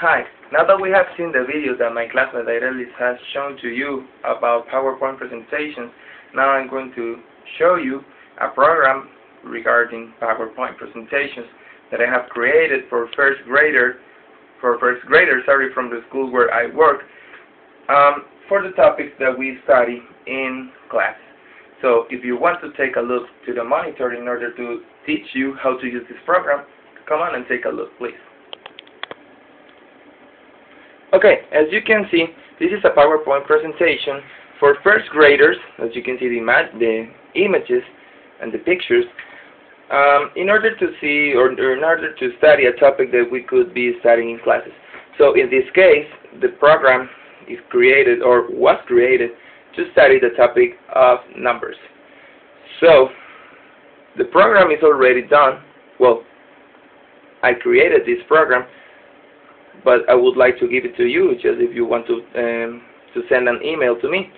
Hi, now that we have seen the video that my classmate Irelis has shown to you about PowerPoint presentations, now I'm going to show you a program regarding PowerPoint presentations that I have created for first graders, from the school where I work, for the topics that we study in class. So if you want to take a look to the monitor in order to teach you how to use this program, come on and take a look, please. Okay, as you can see, this is a PowerPoint presentation for first graders. As you can see, the images and the pictures, in order to see or in order to study a topic that we could be studying in classes. So in this case, the program is created or was created to study the topic of numbers. So the program is already done. Well, I created this program, but I would like to give it to you just if you want to send an email to me.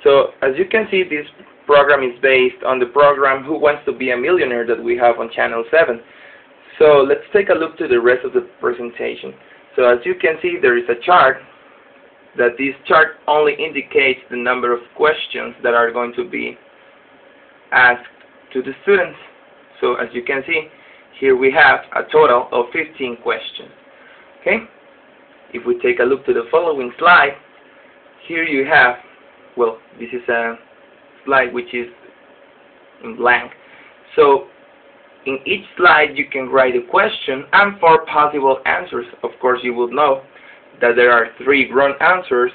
So as you can see, this program is based on the program Who Wants to Be a Millionaire that we have on Channel 7. So let's take a look to the rest of the presentation. So as you can see, there is a chart. That this chart only indicates the number of questions that are going to be asked to the students. So as you can see, here we have a total of 15 questions. Okay? If we take a look to the following slide, here you have, well, this is a slide which is in blank. So in each slide you can write a question and 4 possible answers. Of course, you will know that there are 3 wrong answers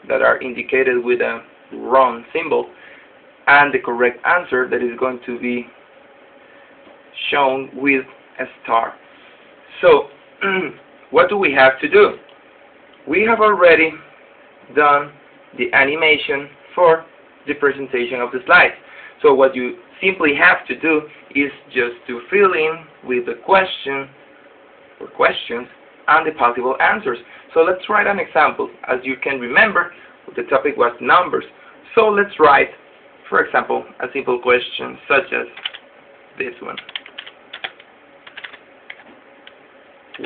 that are indicated with a wrong symbol, and the correct answer that is going to be shown with a star. So what do we have to do? We have already done the animation for the presentation of the slides. So what you simply have to do is just to fill in with the question or questions and the possible answers. So let's write an example. As you can remember, the topic was numbers. So let's write, for example, a simple question such as this one.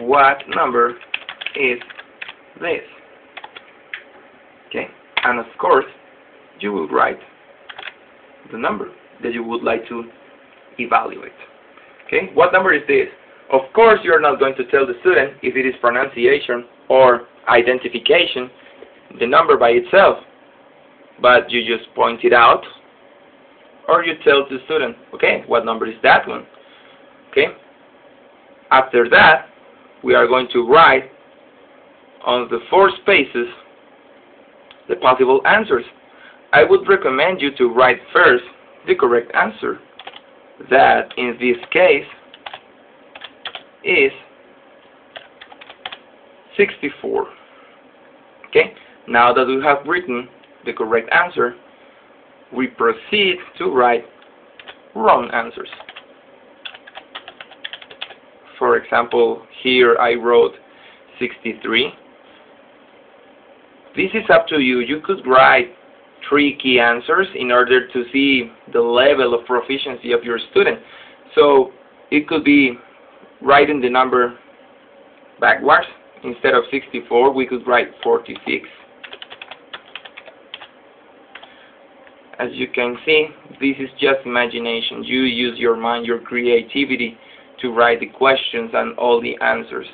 What number is this? Okay, and of course you will write the number that you would like to evaluate. Okay, what number is this? Of course you're not going to tell the student if it is pronunciation or identification, the number by itself, but you just point it out, or you tell the student, okay, what number is that one? Okay, after that we are going to write on the 4 spaces the possible answers. I would recommend you to write first the correct answer, that in this case is 64. Okay, now that we have written the correct answer, we proceed to write wrong answers. For example, here I wrote 63. This is up to you. You could write 3 key answers in order to see the level of proficiency of your student. So it could be writing the number backwards. Instead of 64, we could write 46. As you can see, this is just imagination. You use your mind, your creativity to write the questions and all the answers.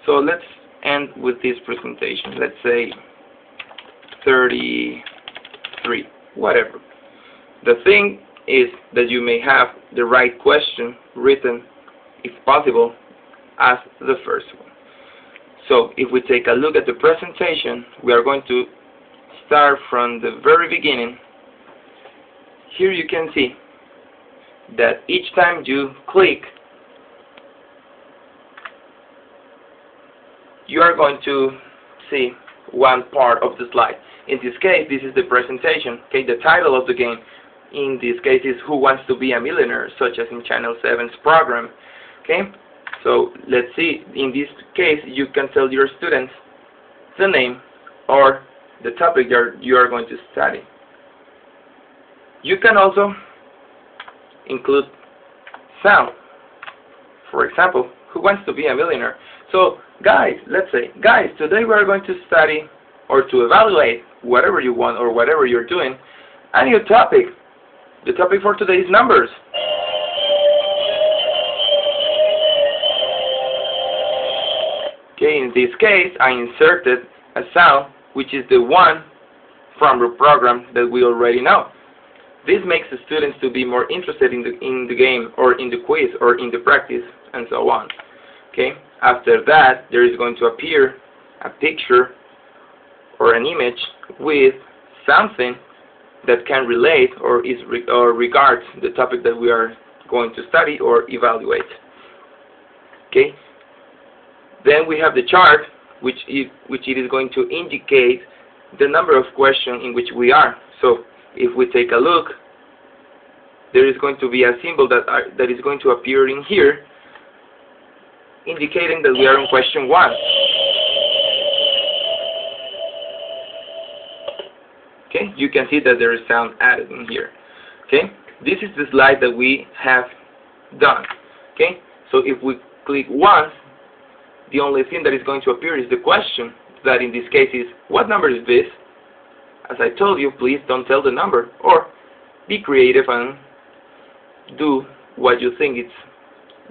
So let's end with this presentation. Let's say 33, whatever. The thing is that you may have the right question written, if possible, as the first one. So if we take a look at the presentation, we are going to start from the very beginning. Here you can see that each time you click, you are going to see one part of the slide. In this case, this is the presentation. Okay, the title of the game in this case is Who Wants to Be a Millionaire, such as in Channel 7's program. Okay, so let's see. In this case, you can tell your students the name or the topic that you are going to study. You can also include sound. For example, Who Wants to Be a Millionaire? So guys, let's say, guys, today we are going to study or to evaluate whatever you want or whatever you're doing, a new topic. The topic for today is numbers. Okay, in this case, I inserted a sound, which is the one from the program that we already know. This makes the students to be more interested in the game, or in the quiz, or in the practice, and so on. Okay. After that, there is going to appear a picture or an image with something that can relate or regards the topic that we are going to study or evaluate. Okay. Then we have the chart, which it is going to indicate the number of questions in which we are. So if we take a look, there is going to be a symbol that is going to appear in here, indicating that we are on question 1. Okay, you can see that there is sound added in here. Okay, this is the slide that we have done. Okay, so if we click once, the only thing that is going to appear is the question, that in this case is, what number is this? As I told you, please don't tell the number, or be creative and do what you think is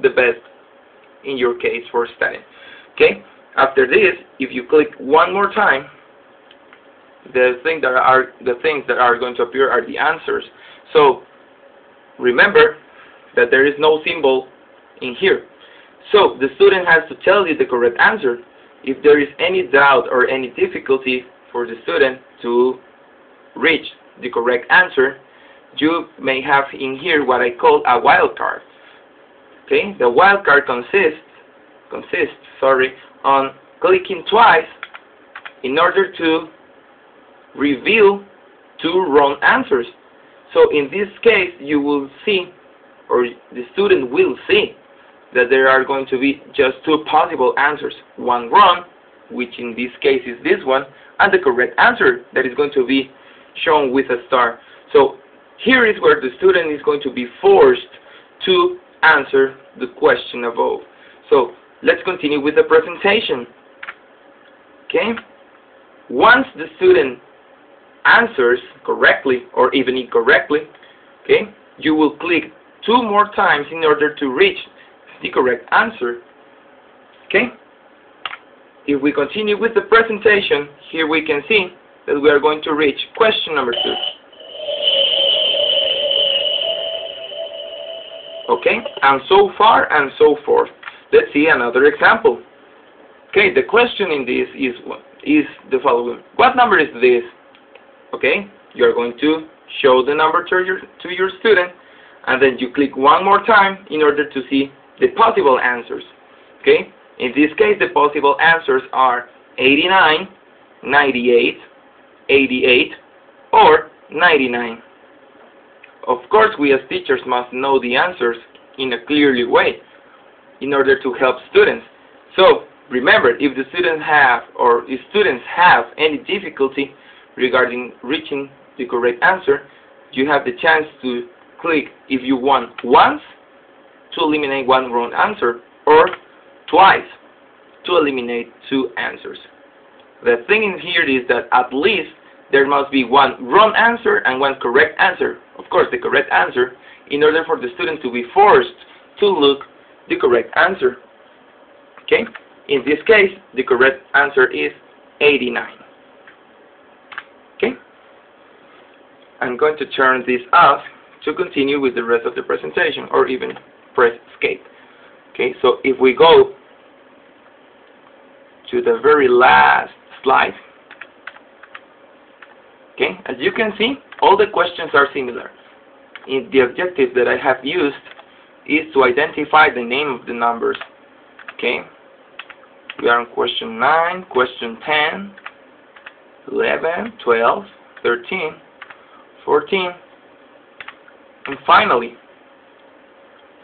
the best in your case for studying. Okay, after this, if you click one more time, the things that are going to appear are the answers. So remember that there is no symbol in here. So the student has to tell you the correct answer. If there is any doubt or any difficulty for the student to reach the correct answer, you may have in here what I call a wildcard. Okay, the wildcard consists on clicking twice in order to reveal 2 wrong answers. So in this case, you will see, or the student will see, that there are going to be just 2 possible answers, one wrong, which in this case is this one, and the correct answer that is going to be shown with a star. So here is where the student is going to be forced to answer the question above. So let's continue with the presentation. Okay? Once the student answers correctly or even incorrectly, okay, you will click 2 more times in order to reach the correct answer. Okay? If we continue with the presentation, here we can see that we are going to reach question number 2. Okay? And so far and so forth. Let's see another example. Okay, the question in this is the following. What number is this? Okay, you are going to show the number to your student, and then you click one more time in order to see the possible answers. Okay, in this case the possible answers are 89, 98, 88, or 99. Of course, we as teachers must know the answers in a clearly way in order to help students. So remember, if the students have any difficulty regarding reaching the correct answer, you have the chance to click, if you want, once to eliminate 1 wrong answer, or twice to eliminate 2 answers. The thing in here is that at least there must be 1 wrong answer and 1 correct answer. Of course, the correct answer, in order for the student to be forced to look the correct answer. Okay? In this case, the correct answer is 89. Okay? I'm going to turn this off to continue with the rest of the presentation, or even press escape. Okay, so if we go to the very last slide, okay, as you can see, all the questions are similar. The objective that I have used is to identify the name of the numbers. Okay, we are on question 9, question 10, 11, 12, 13, 14, and finally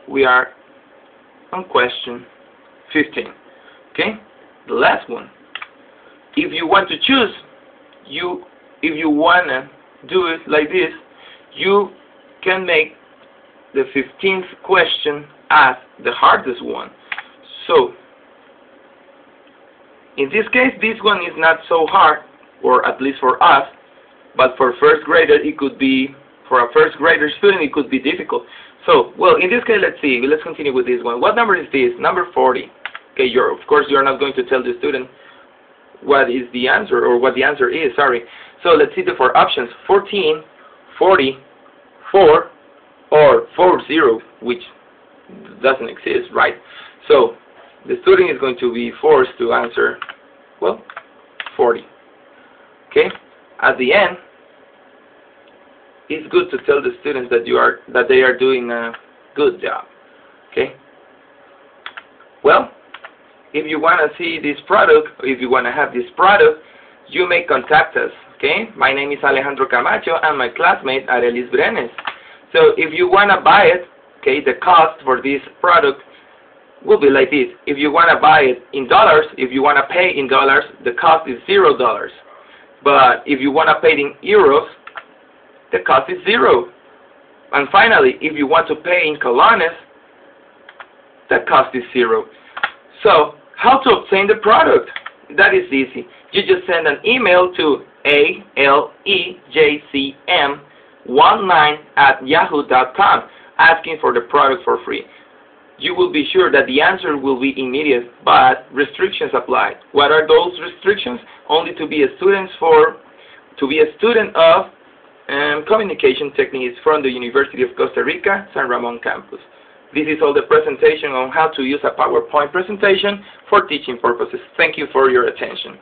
we are on question 15. Okay, the last one. If you want to choose, if you wanna do it like this, you can make the 15th question as the hardest one. So In this case, this one is not so hard, or at least for us, but for first grader, it could be, for a first grader student, it could be difficult. So, well, in this case, let's see. Let's continue with this one. What number is this? Number 40. Okay, of course, you're not going to tell the student what is the answer, or what the answer is, sorry. So let's see the four options: 14, 40, 4, or 40, which doesn't exist, right? So the student is going to be forced to answer, well, 40. Okay? At the end, it's good to tell the students that they are doing a good job. Okay? Well, if you want to see this product, or if you want to have this product, you may contact us. Okay? My name is Alejandro Camacho and my classmate Arelis Brenes. So if you want to buy it, okay, the cost for this product will be like this. If you want to buy it in dollars, if you want to pay in dollars, the cost is $0. But if you want to pay in euros, the cost is 0. And finally, if you want to pay in colones, the cost is 0. So, how to obtain the product? That is easy. You just send an email to alejcm19@yahoo.com asking for the product for free. You will be sure that the answer will be immediate, but restrictions apply. What are those restrictions? Only to be a student of communication techniques from the University of Costa Rica, San Ramon campus. This is all the presentation on how to use a PowerPoint presentation for teaching purposes. Thank you for your attention.